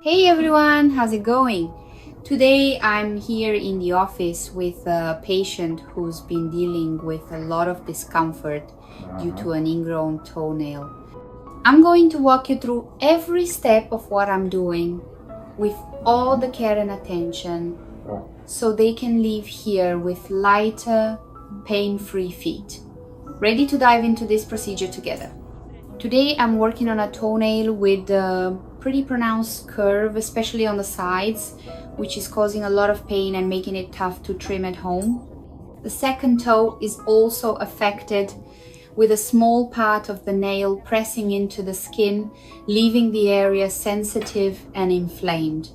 Hey everyone, how's it going? Today I'm here in the office with a patient who's been dealing with a lot of discomfort due to an ingrown toenail. I'm going to walk you through every step of what I'm doing with all the care and attention so they can leave here with lighter, pain-free feet. Ready to dive into this procedure together. Today I'm working on a toenail with a pretty pronounced curve, especially on the sides, which is causing a lot of pain and making it tough to trim at home. The second toe is also affected, with a small part of the nail pressing into the skin, leaving the area sensitive and inflamed.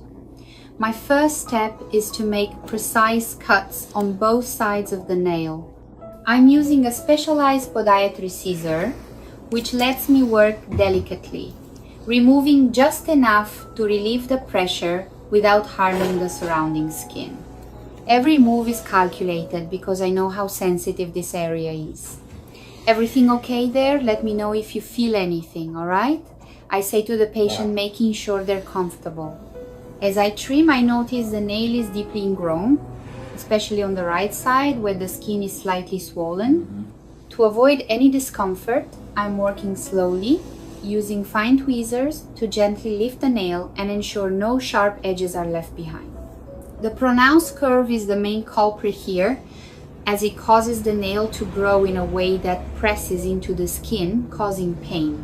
My first step is to make precise cuts on both sides of the nail. I'm using a specialized podiatry scissor, which lets me work delicately, removing just enough to relieve the pressure without harming the surrounding skin. Every move is calculated because I know how sensitive this area is. Everything okay there? Let me know if you feel anything, alright? I say to the patient, making sure they're comfortable. As I trim, I notice the nail is deeply ingrown, especially on the right side where the skin is slightly swollen. To avoid any discomfort, I'm working slowly, using fine tweezers to gently lift the nail and ensure no sharp edges are left behind. The pronounced curve is the main culprit here, as it causes the nail to grow in a way that presses into the skin, causing pain.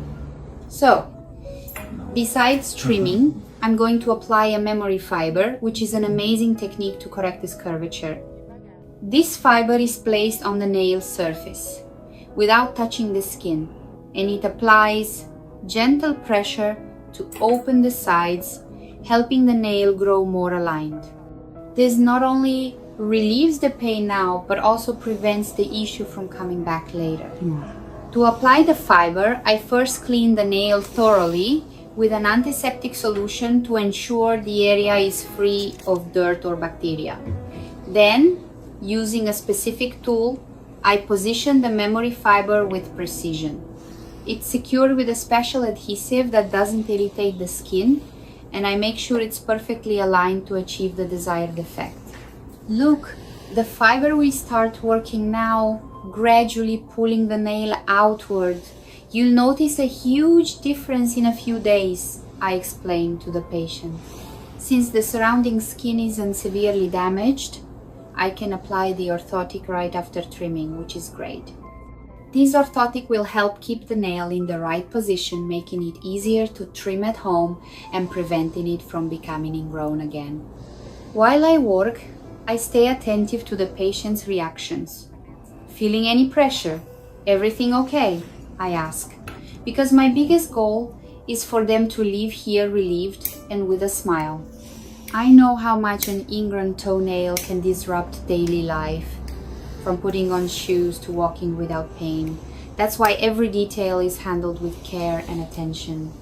So, besides trimming, I'm going to apply a memory fiber, which is an amazing technique to correct this curvature. This fiber is placed on the nail surface without touching the skin, and it applies gentle pressure to open the sides, helping the nail grow more aligned. This not only relieves the pain now, but also prevents the issue from coming back later. To apply the fiber, I first clean the nail thoroughly with an antiseptic solution to ensure the area is free of dirt or bacteria. Then, using a specific tool, I position the memory fiber with precision. It's secured with a special adhesive that doesn't irritate the skin, and I make sure it's perfectly aligned to achieve the desired effect. Look, the fiber will start working now, gradually pulling the nail outward. You'll notice a huge difference in a few days, I explain to the patient. Since the surrounding skin isn't severely damaged, I can apply the orthotic right after trimming, which is great. This orthotic will help keep the nail in the right position, making it easier to trim at home and preventing it from becoming ingrown again. While I work, I stay attentive to the patient's reactions. Feeling any pressure? Everything okay? I ask, because my biggest goal is for them to leave here relieved and with a smile. I know how much an ingrown toenail can disrupt daily life, from putting on shoes to walking without pain. That's why every detail is handled with care and attention.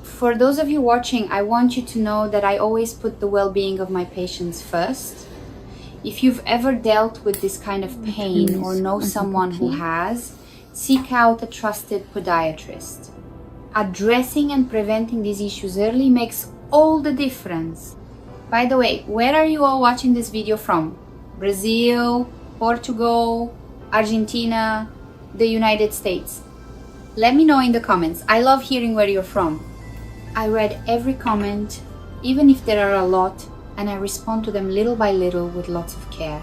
For those of you watching, I want you to know that I always put the well-being of my patients first. If you've ever dealt with this kind of pain or know someone who has, seek out a trusted podiatrist. Addressing and preventing these issues early makes all the difference. By the way, where are you all watching this video from? Brazil, Portugal, Argentina, the United States? Let me know in the comments. I love hearing where you're from. I read every comment, even if there are a lot, and I respond to them little by little with lots of care.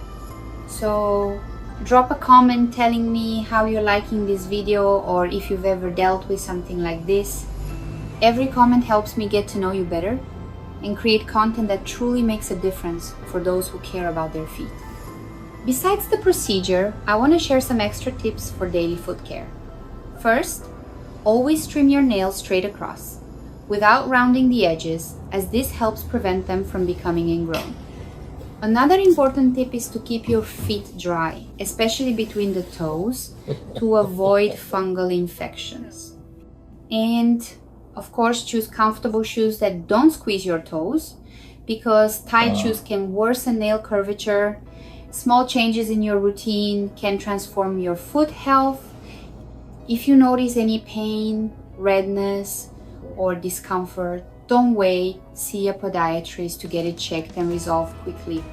So drop a comment telling me how you're liking this video or if you've ever dealt with something like this. Every comment helps me get to know you better and create content that truly makes a difference for those who care about their feet. Besides the procedure, I want to share some extra tips for daily foot care. First, always trim your nails straight across, without rounding the edges, as this helps prevent them from becoming ingrown. Another important tip is to keep your feet dry, especially between the toes, to avoid fungal infections. And of course, choose comfortable shoes that don't squeeze your toes, because tight shoes can worsen nail curvature. Small changes in your routine can transform your foot health. If you notice any pain, redness, or discomfort, don't wait, see a podiatrist to get it checked and resolved quickly.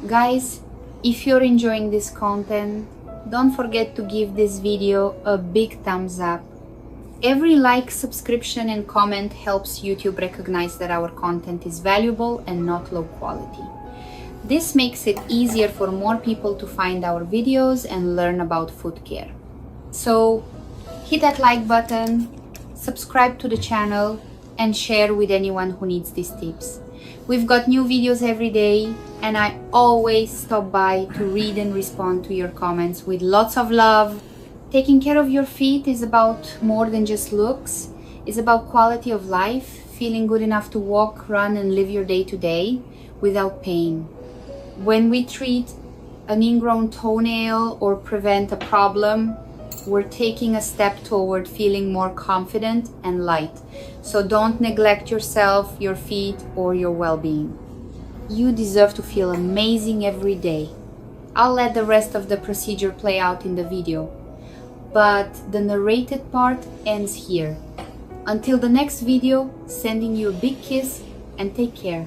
Guys, if you're enjoying this content, don't forget to give this video a big thumbs up. Every like, subscription and comment helps YouTube recognize that our content is valuable and not low quality. This makes it easier for more people to find our videos and learn about foot care. So hit that like button, subscribe to the channel and share with anyone who needs these tips. We've got new videos every day and I always stop by to read and respond to your comments with lots of love. Taking care of your feet is about more than just looks. It's about quality of life, feeling good enough to walk, run and live your day to day without pain. When we treat an ingrown toenail or prevent a problem, we're taking a step toward feeling more confident and light. So don't neglect yourself, your feet, or your well-being. You deserve to feel amazing every day. I'll let the rest of the procedure play out in the video, but the narrated part ends here. Until the next video, sending you a big kiss and take care.